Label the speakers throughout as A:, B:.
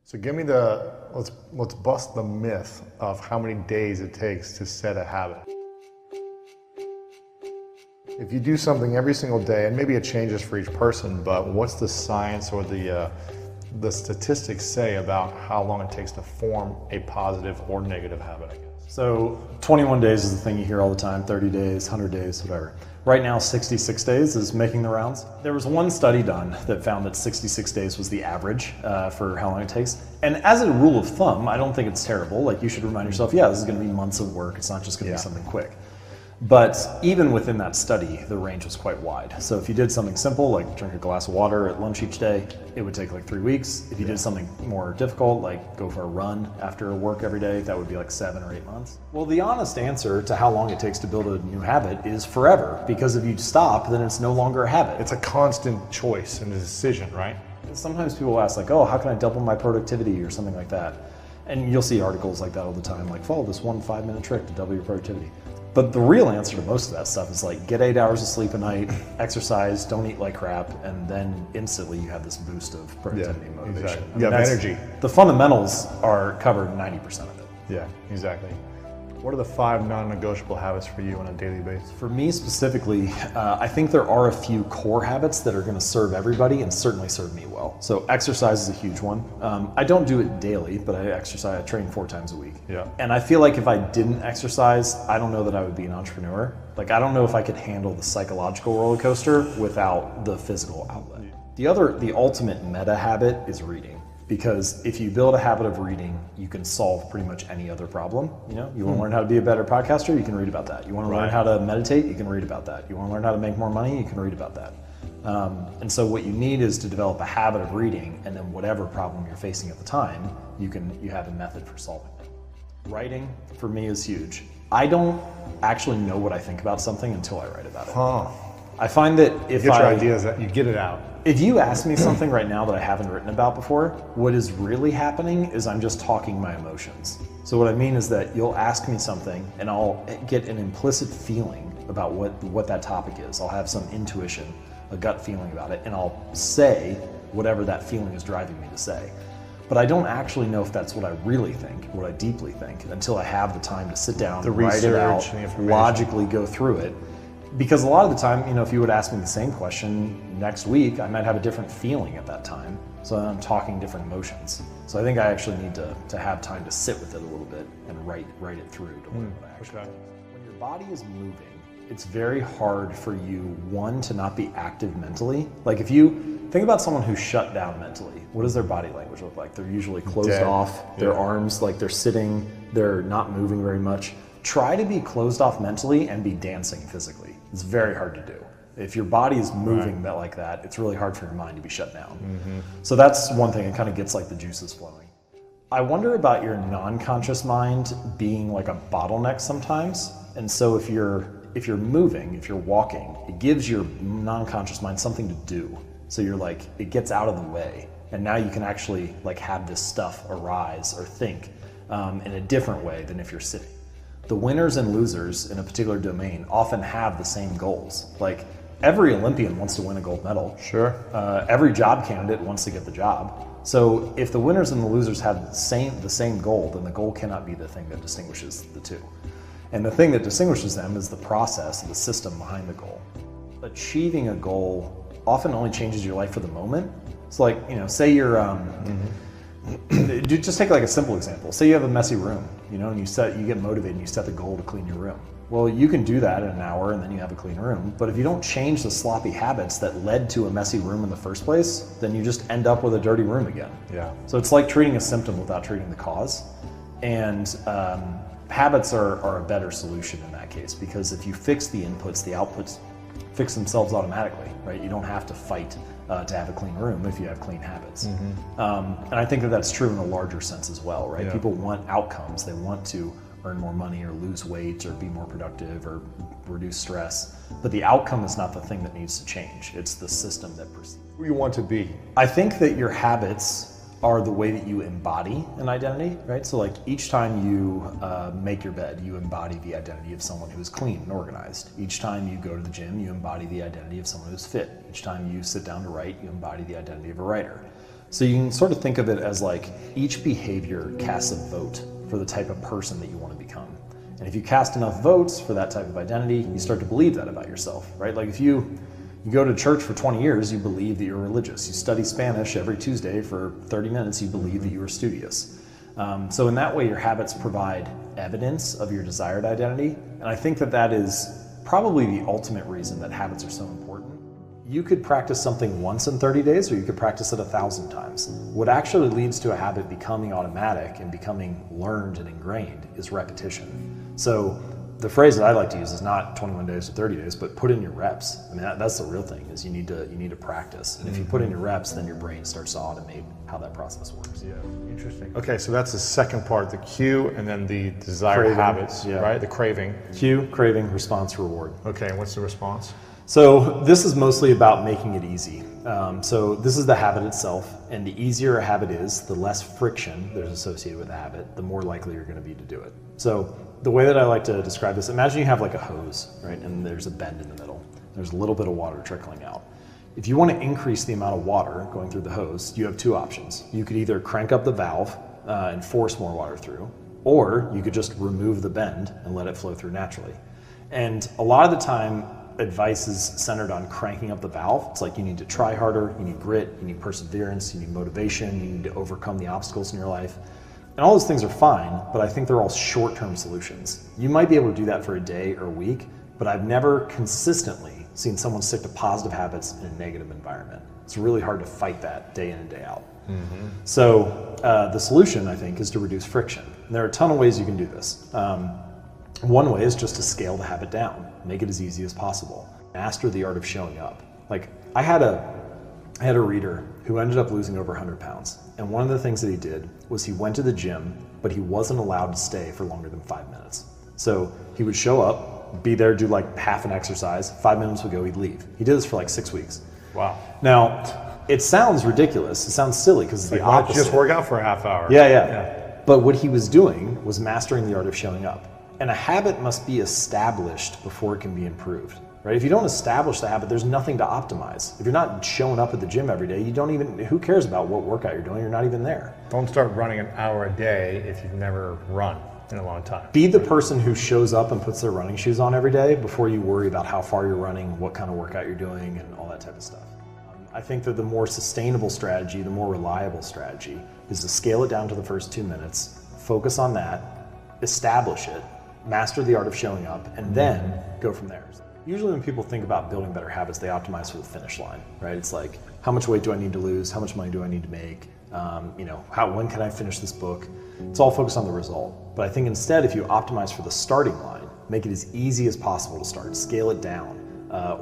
A: So give me let's bust the myth of how many days it takes to set a habit. If you do something every single day, and maybe it changes for each person, but what's the science or the statistics say about how long it takes to form a positive or negative habit, I guess?
B: So 21 days is the thing you hear all the time, 30 days, 100 days, whatever. Right now, 66 days is making the rounds. There was one study done that found that 66 days was the average for how long it takes. And as a rule of thumb, I don't think it's terrible. Like, you should remind yourself, yeah, this is gonna be months of work. It's not just gonna be something quick. But even within that study, the range was quite wide. So if you did something simple, like drink a glass of water at lunch each day, it would take like 3 weeks. If you did something more difficult, like go for a run after work every day, that would be like 7 or 8 months. Well, the honest answer to how long it takes to build a new habit is forever, because if you stop, then it's no longer a habit.
A: It's a constant choice and a decision, right?
B: Sometimes people ask like, oh, how can I double my productivity or something like that? And you'll see articles like that all the time, like follow this 1 5-minute trick to double your productivity. But the real answer to most of that stuff is like, get 8 hours of sleep a night, exercise, don't eat like crap, and then instantly you have this boost of productivity and motivation.
A: Exactly. You have energy.
B: The fundamentals are covered 90% of it.
A: Yeah, exactly. What are the 5 non-negotiable habits for you on a daily basis?
B: For me specifically, I think there are a few core habits that are going to serve everybody and certainly serve me well. So exercise is a huge one. I don't do it daily, but I train 4 times a week.
A: Yeah.
B: And I feel like if I didn't exercise, I don't know that I would be an entrepreneur. Like, I don't know if I could handle the psychological roller coaster without the physical outlet. The ultimate meta habit is reading. Because if you build a habit of reading, you can solve pretty much any other problem. You know, you want to learn how to be a better podcaster, you can read about that. You want to learn how to meditate, you can read about that. You want to learn how to make more money, you can read about that. And so what you need is to develop a habit of reading, and then whatever problem you're facing at the time, you have a method for solving it. Writing, for me, is huge. I don't actually know what I think about something until I write about it. I find that if
A: you get your ideas, you get it out.
B: If you ask me something right now that I haven't written about before, what is really happening is I'm just talking my emotions. So what I mean is that you'll ask me something and I'll get an implicit feeling about what that topic is. I'll have some intuition, a gut feeling about it, and I'll say whatever that feeling is driving me to say. But I don't actually know if that's what I really think, what I deeply think, until I have the time to sit down, write it out, logically go through it. Because a lot of the time, you know, if you would ask me the same question next week, I might have a different feeling at that time. So I'm talking different emotions. So I think I actually need to have time to sit with it a little bit and write it through to learn what I actually think. When your body is moving, it's very hard for you, one, to not be active mentally. Like, if you think about someone who's shut down mentally, what does their body language look like? They're usually closed off, their arms, like they're sitting, they're not moving very much. Try to be closed off mentally and be dancing physically. It's very hard to do. If your body is moving like that, it's really hard for your mind to be shut down. So that's one thing, it kind of gets like the juices flowing. I wonder about your non-conscious mind being like a bottleneck sometimes. And so if you're moving, if you're walking, it gives your non-conscious mind something to do. So you're like, it gets out of the way. And now you can actually like have this stuff arise or think in a different way than if you're sitting. The winners and losers in a particular domain often have the same goals. Like, every Olympian wants to win a gold medal.
A: Sure.
B: Every job candidate wants to get the job. So if the winners and the losers have the same goal, then the goal cannot be the thing that distinguishes the two. And the thing that distinguishes them is the process, the system behind the goal. Achieving a goal often only changes your life for the moment. So like, you know, say you're, just take like a simple example. Say you have a messy room, you know, and you get motivated and you set the goal to clean your room. Well, you can do that in an hour and then you have a clean room. But if you don't change the sloppy habits that led to a messy room in the first place, then you just end up with a dirty room again.
A: Yeah.
B: So it's like treating a symptom without treating the cause. And habits are a better solution in that case, because if you fix the inputs, the outputs fix themselves automatically, right? You don't have to fight to have a clean room if you have clean habits. And I think that that's true in a larger sense as well, right? People want outcomes. They want to earn more money or lose weight or be more productive or reduce stress. But the outcome is not the thing that needs to change. It's the system that proceeds.
A: Who you want to be.
B: I think that your habits are the way that you embody an identity, right? So like each time you make your bed, you embody the identity of someone who is clean and organized. Each time you go to the gym, you embody the identity of someone who's fit. Each time you sit down to write, you embody the identity of a writer. So you can sort of think of it as like each behavior casts a vote for the type of person that you want to become. And if you cast enough votes for that type of identity, you start to believe that about yourself, right? Like if you go to church for 20 years, you believe that you're religious. You study Spanish every Tuesday for 30 minutes, you believe that you are studious. So in that way, your habits provide evidence of your desired identity. And I think that that is probably the ultimate reason that habits are so important. You could practice something once in 30 days, or you could practice it 1,000 times. What actually leads to a habit becoming automatic and becoming learned and ingrained is repetition. So the phrase that I like to use is not 21 days or 30 days, but put in your reps. I mean, that's the real thing, is you need to practice. And if you put in your reps, then your brain starts to automate how that process works.
A: Yeah, interesting. Okay, so that's the second part, the cue, and then the desired
B: Craving,
A: habits,
B: yeah.
A: right? The craving.
B: Cue, craving, response, reward.
A: Okay, and what's the response?
B: So this is mostly about making it easy. So this is the habit itself, and the easier a habit is, the less friction there's associated with the habit, the more likely you're going to be to do it. So the way that I like to describe this, imagine you have like a hose, right? And there's a bend in the middle. There's a little bit of water trickling out. If you want to increase the amount of water going through the hose, you have two options. You could either crank up the valve and force more water through, or you could just remove the bend and let it flow through naturally. And a lot of the time, advice is centered on cranking up the valve. It's like you need to try harder, you need grit, you need perseverance, you need motivation, you need to overcome the obstacles in your life. And all those things are fine, but I think they're all short-term solutions. You might be able to do that for a day or a week, but I've never consistently seen someone stick to positive habits in a negative environment. It's really hard to fight that day in and day out. Mm-hmm. So the solution, I think, is to reduce friction. And there are a ton of ways you can do this. One way is just to scale the habit down, make it as easy as possible. Master the art of showing up. Like I had a reader who ended up losing over 100 pounds. And one of the things that he did was he went to the gym, but he wasn't allowed to stay for longer than 5 minutes. So he would show up, be there, do like half an exercise, 5 minutes would go, he'd leave. He did this for like 6 weeks.
A: Wow.
B: Now, it sounds ridiculous. It sounds silly because it's the opposite.
A: Just work out for a half hour.
B: Yeah. But what he was doing was mastering the art of showing up. And a habit must be established before it can be improved, right? If you don't establish the habit, there's nothing to optimize. If you're not showing up at the gym every day, who cares about what workout you're doing? You're not even there.
A: Don't start running an hour a day if you've never run in a long time.
B: Be the person who shows up and puts their running shoes on every day before you worry about how far you're running, what kind of workout you're doing, and all that type of stuff. I think that the more sustainable strategy, the more reliable strategy, is to scale it down to the first 2 minutes, focus on that, establish it, master the art of showing up, and then go from there. Usually when people think about building better habits, they optimize for the finish line, right? It's like, how much weight do I need to lose? How much money do I need to make? When can I finish this book? It's all focused on the result. But I think instead, if you optimize for the starting line, make it as easy as possible to start, scale it down,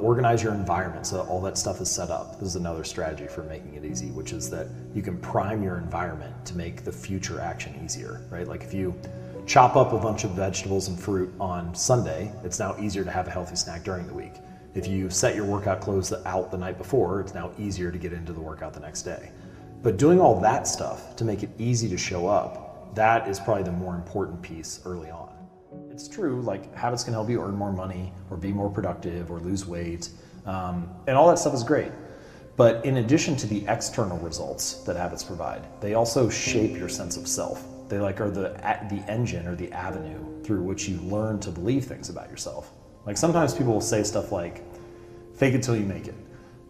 B: organize your environment so that all that stuff is set up. This is another strategy for making it easy, which is that you can prime your environment to make the future action easier, right? Like if you chop up a bunch of vegetables and fruit on Sunday, it's now easier to have a healthy snack during the week. If you set your workout clothes out the night before, it's now easier to get into the workout the next day. But doing all that stuff to make it easy to show up, that is probably the more important piece early on. It's true, like habits can help you earn more money or be more productive or lose weight, and all that stuff is great. But in addition to the external results that habits provide, they also shape your sense of self. They are the engine or the avenue through which you learn to believe things about yourself. Like sometimes people will say stuff like, fake it till you make it.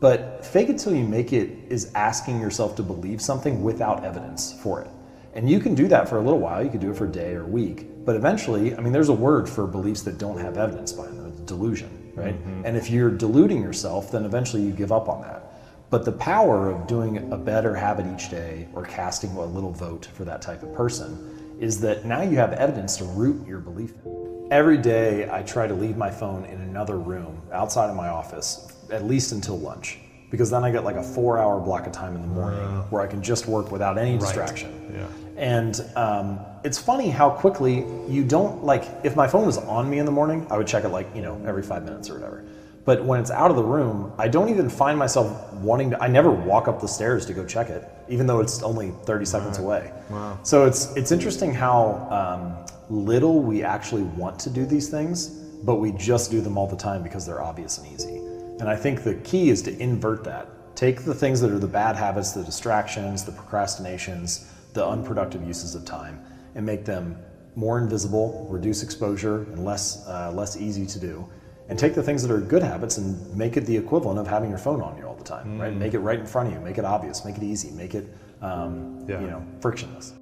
B: But fake it till you make it is asking yourself to believe something without evidence for it. And you can do that for a little while. You could do it for a day or a week. But eventually, there's a word for beliefs that don't have evidence behind them. It's delusion, right? Mm-hmm. And if you're deluding yourself, then eventually you give up on that. But the power of doing a better habit each day or casting a little vote for that type of person is that now you have evidence to root your belief in. Every day I try to leave my phone in another room outside of my office, at least until lunch, because then I get like a 4-hour block of time in the morning where I can just work without any distraction.
A: Yeah.
B: And it's funny how quickly you don't, like, if my phone was on me in the morning, I would check it every 5 minutes or whatever. But when it's out of the room, I don't even find myself wanting to, I never walk up the stairs to go check it, even though it's only 30 seconds away.
A: Wow.
B: So it's interesting how little we actually want to do these things, but we just do them all the time because they're obvious and easy. And I think the key is to invert that. Take the things that are the bad habits, the distractions, the procrastinations, the unproductive uses of time, and make them more invisible, reduce exposure, and less easy to do. And take the things that are good habits and make it the equivalent of having your phone on you all the time, right? Make it right in front of you, make it obvious, make it easy, make it frictionless.